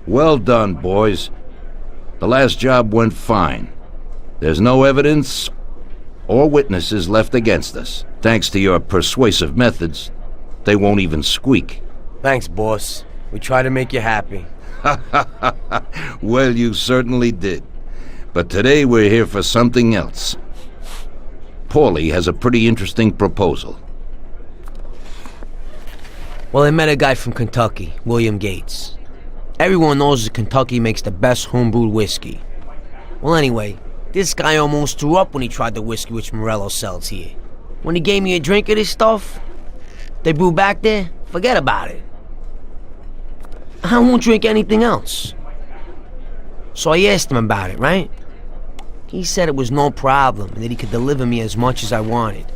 Well done, boys. The last job went fine. There's no evidence or witnesses left against us. Thanks to your persuasive methods, they won't even squeak. Thanks, boss. We try to make you happy. Well, you certainly did. But today we're here for something else. Paulie has a pretty interesting proposal. Well, I met a guy from Kentucky, William Gates. Everyone knows that Kentucky makes the best homebrewed whiskey. Well, anyway, this guy almost threw up when he tried the whiskey which Morello sells here. When he gave me a drink of this stuff, they brew back there, forget about it. I won't drink anything else. So I asked him about it, right? He said it was no problem and that he could deliver me as much as I wanted.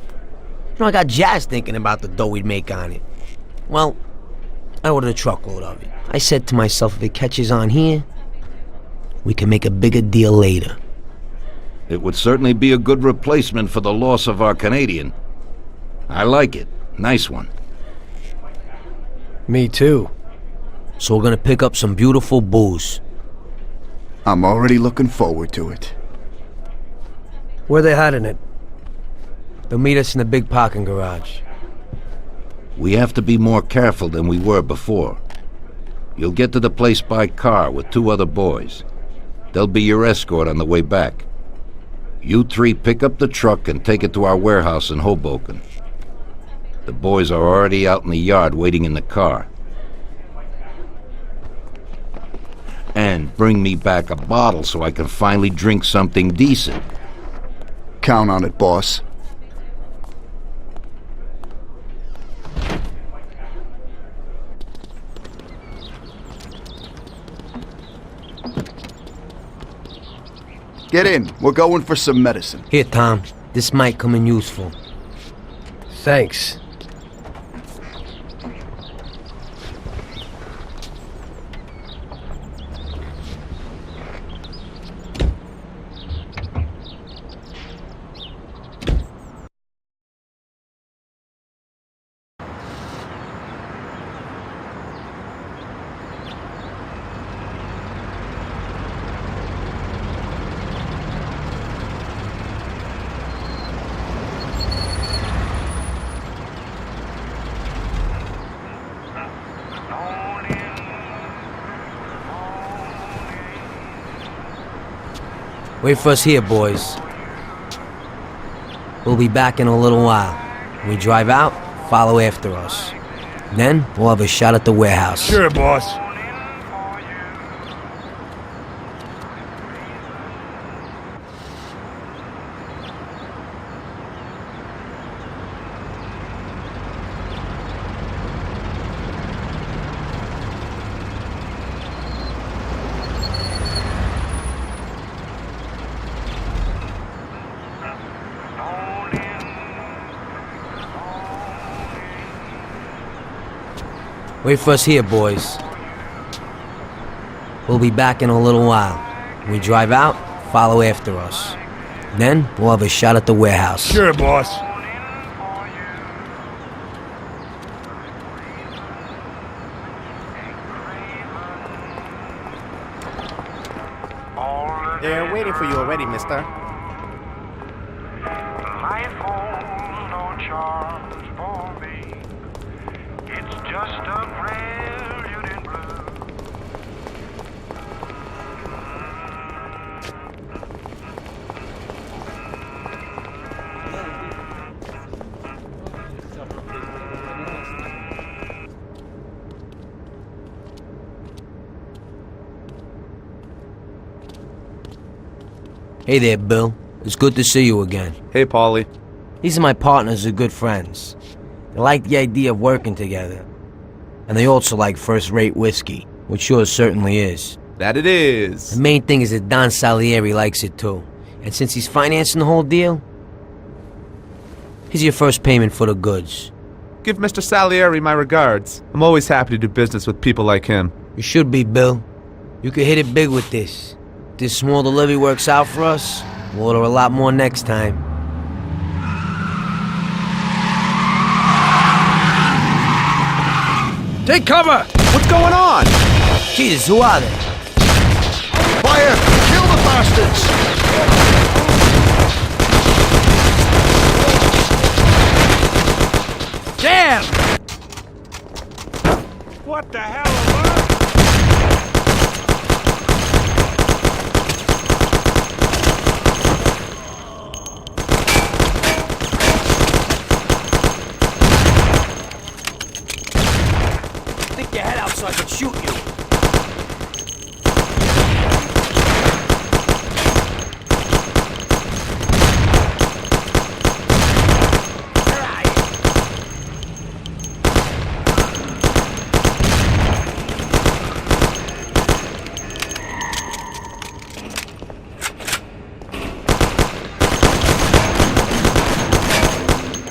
I got jazzed thinking about the dough we'd make on it. Well, I ordered a truckload of it. I said to myself, if it catches on here, we can make a bigger deal later. It would certainly be a good replacement for the loss of our Canadian. I like it. Nice one. Me too. So we're gonna pick up some beautiful booze. I'm already looking forward to it. Where they hiding it? They'll meet us in the big parking garage. We have to be more careful than we were before. You'll get to the place by car with 2 other boys. They'll be your escort on the way back. You 3 pick up the truck and take it to our warehouse in Hoboken. The boys are already out in the yard waiting in the car. And bring me back a bottle so I can finally drink something decent. Count on it, boss. Get in. We're going for some medicine. Here, Tom. This might come in useful. Thanks. Wait for us here, boys. We'll be back in a little while. When we drive out, follow after us. Then, we'll have a shot at the warehouse. Sure, boss. Wait for us here, boys. We'll be back in a little while. When we drive out, follow after us. Then, we'll have a shot at the warehouse. Sure, boss. They're waiting for you already, mister. Life holds no charms for me. It's just a prelude in blue. Hey there, Bill. It's good to see you again. Hey, Paulie. These are my partners who are good friends. They like the idea of working together. And they also like first-rate whiskey, which yours certainly is. That it is. The main thing is that Don Salieri likes it too. And since he's financing the whole deal, here's your first payment for the goods. Give Mr. Salieri my regards. I'm always happy to do business with people like him. You should be, Bill. You could hit it big with this. If this small delivery works out for us, we'll order a lot more next time. Take cover! What's going on? Jesus, who are they? Fire! Kill the bastards! Damn! What the hell, alert? Stick your head out so I can shoot you.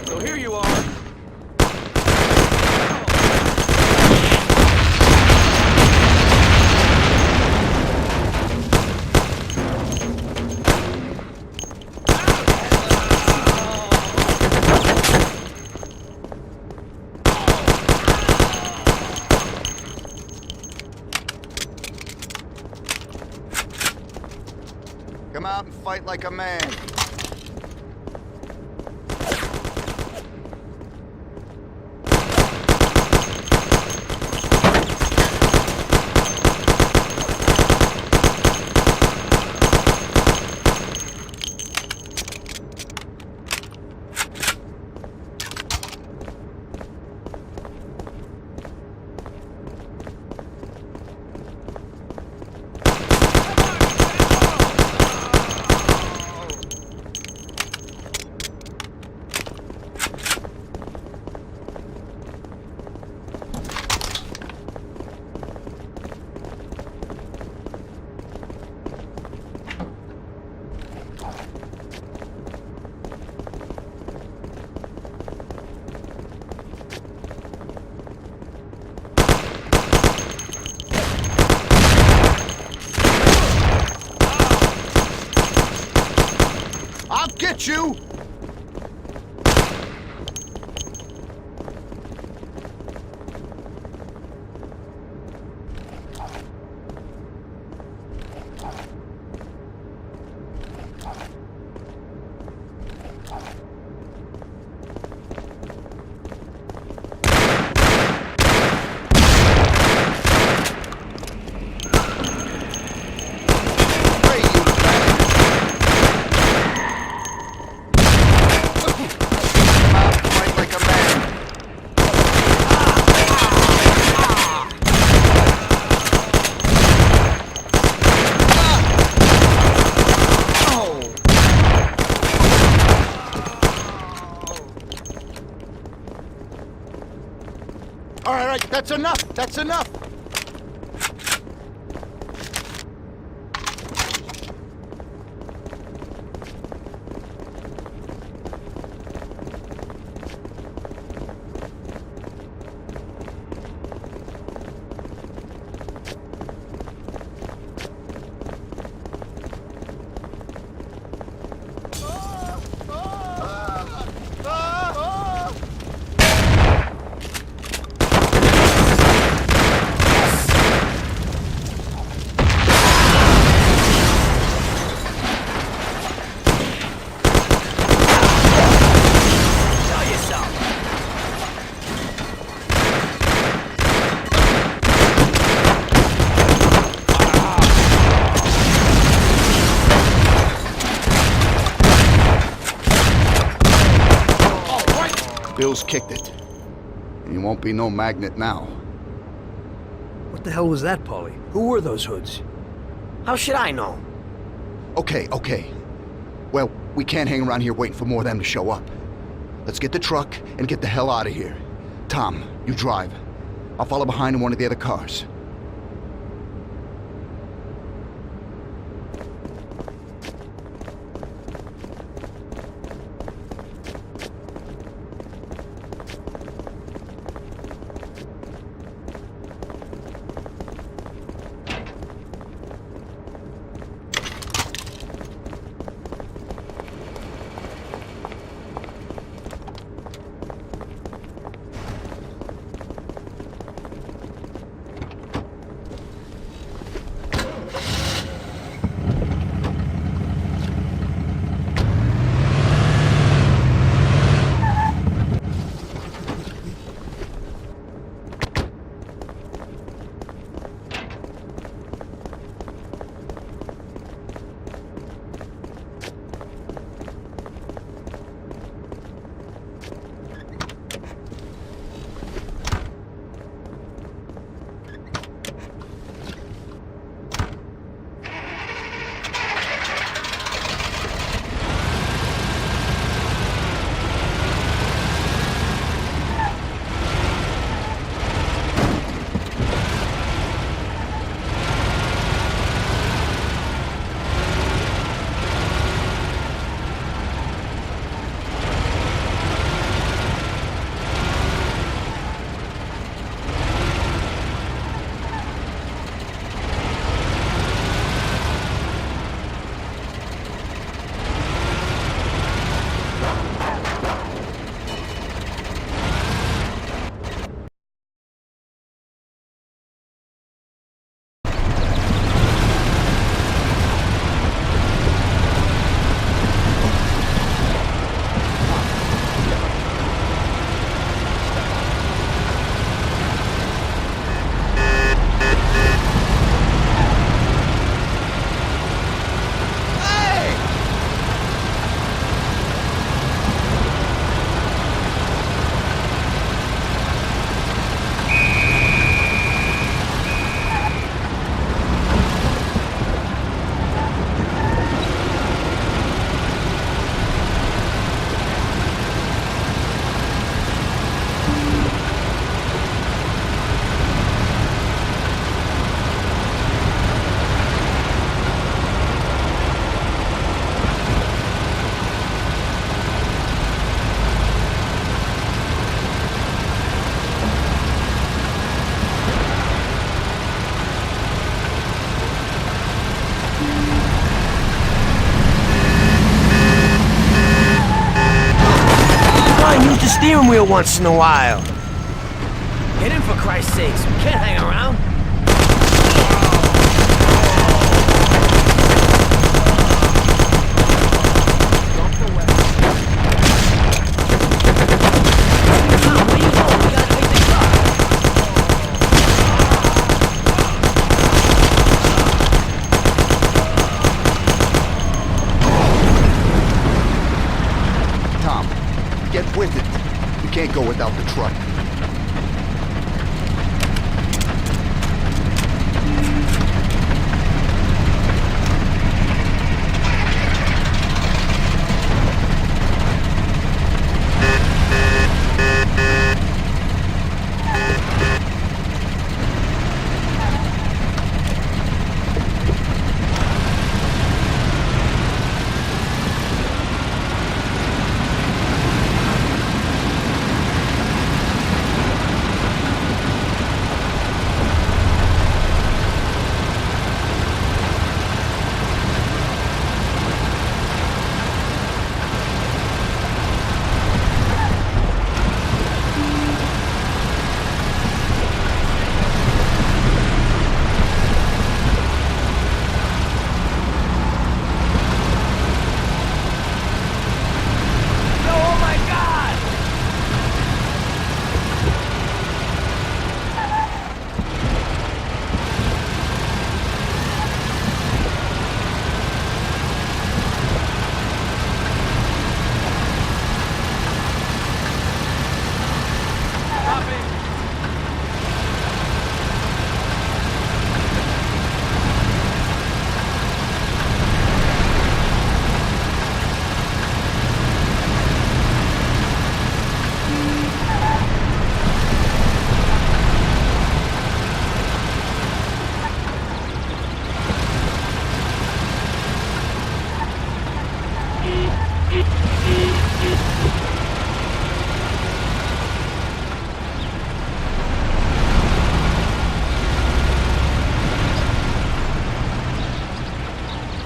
So here you are. Come out and fight like a man. I'll get you! Hey, you Come out and fight like a man. All right, that's enough. That's enough. Show yourself. Bill's kicked it. And he won't be no magnet now. What the hell was that, Paulie? Who were those hoods? How should I know? Okay. Well, we can't hang around here waiting for more of them to show up. Let's get the truck and get the hell out of here. Tom, you drive. I'll follow behind in one of the other cars. steering wheel once in a while. Get in for Christ's sakes. We can't hang around. Tom, get with it. We can't go without the truck.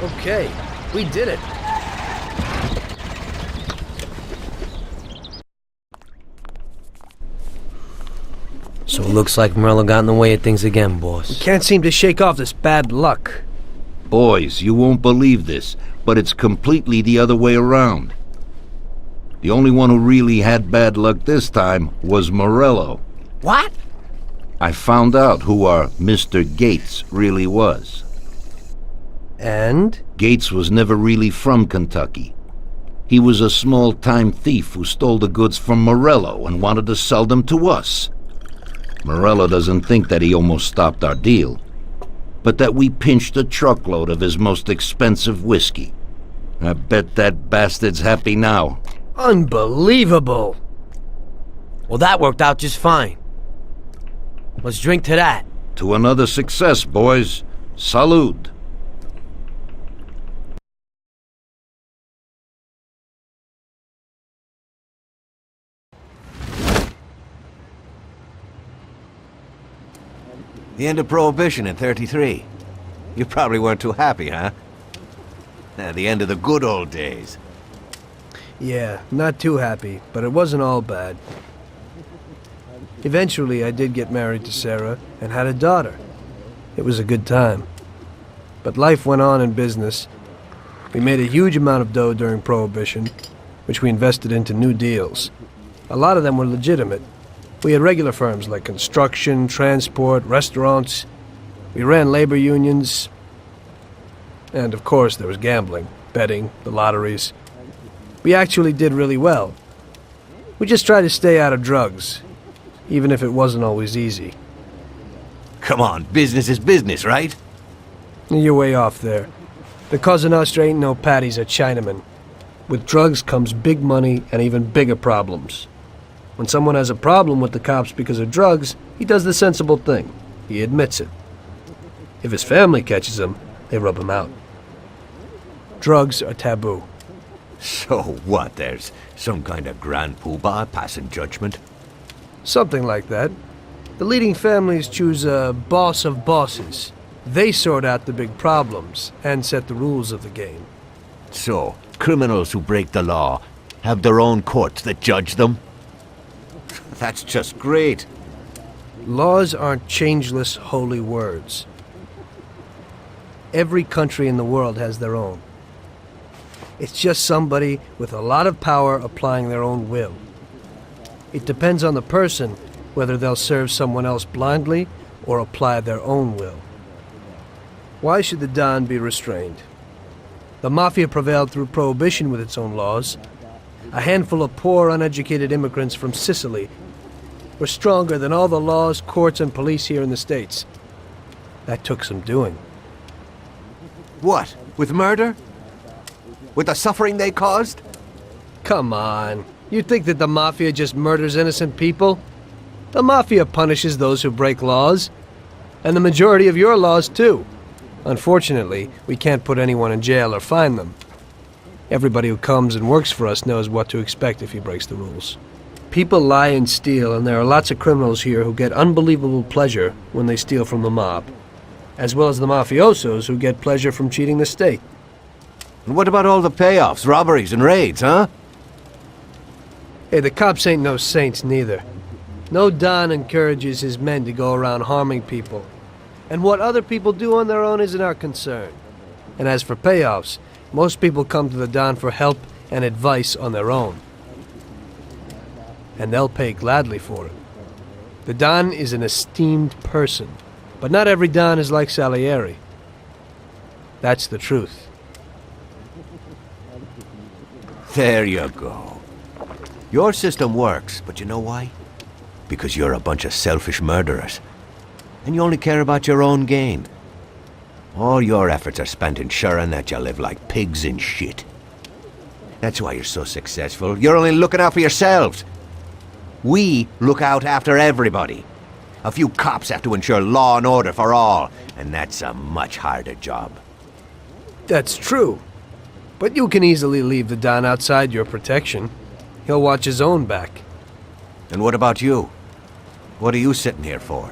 Okay, we did it. So it looks like Morello got in the way of things again, boss. Can't seem to shake off this bad luck. Boys, you won't believe this, but it's completely the other way around. The only one who really had bad luck this time was Morello. What? I found out who our Mr. Gates really was. And? Gates was never really from Kentucky. He was a small-time thief who stole the goods from Morello and wanted to sell them to us. Morello doesn't think that he almost stopped our deal, but that we pinched a truckload of his most expensive whiskey. I bet that bastard's happy now. Unbelievable! Well, that worked out just fine. Let's drink to that. To another success, boys. Salud. The end of Prohibition in '33. You probably weren't too happy, huh? The end of the good old days. Yeah, not too happy, but it wasn't all bad. Eventually, I did get married to Sarah and had a daughter. It was a good time. But life went on in business. We made a huge amount of dough during Prohibition, which we invested into new deals. A lot of them were legitimate. We had regular firms like construction, transport, restaurants. We ran labor unions. And of course, there was gambling, betting, the lotteries. We actually did really well. We just tried to stay out of drugs, even if it wasn't always easy. Come on, business is business, right? You're way off there. The Cosa Nostra ain't no Paddy's or Chinaman. With drugs comes big money and even bigger problems. When someone has a problem with the cops because of drugs, he does the sensible thing. He admits it. If his family catches him, they rub him out. Drugs are taboo. So what, there's some kind of grand poobah passing judgment? Something like that. The leading families choose a boss of bosses. They sort out the big problems and set the rules of the game. So, criminals who break the law have their own courts that judge them? that's just great. Laws aren't changeless holy words. Every country in the world has their own. It's just somebody with a lot of power applying their own will. It depends on the person whether they'll serve someone else blindly or apply their own will. Why should the Don be restrained? The Mafia prevailed through Prohibition with its own laws. A handful of poor, uneducated immigrants from Sicily were stronger than all the laws, courts, and police here in the States. That took some doing. What? With murder? With the suffering they caused? Come on. You think that the Mafia just murders innocent people? The Mafia punishes those who break laws. And the majority of your laws, too. Unfortunately, we can't put anyone in jail or fine them. Everybody who comes and works for us knows what to expect if he breaks the rules. People lie and steal, and there are lots of criminals here who get unbelievable pleasure when they steal from the mob, as well as the mafiosos who get pleasure from cheating the state. And what about all the payoffs, robberies, and raids, huh? Hey, the cops ain't no saints neither. No Don encourages his men to go around harming people. And what other people do on their own isn't our concern. And as for payoffs, most people come to the Don for help and advice on their own. And they'll pay gladly for it. The Don is an esteemed person, but not every Don is like Salieri. That's the truth. There you go. Your system works, but you know why? Because you're a bunch of selfish murderers. And you only care about your own gain. All your efforts are spent ensuring that you live like pigs in shit. That's why you're so successful. You're only looking out for yourselves. We look out after everybody. A few cops have to ensure law and order for all, and that's a much harder job. That's true. But you can easily leave the Don outside your protection. He'll watch his own back. And what about you? What are you sitting here for?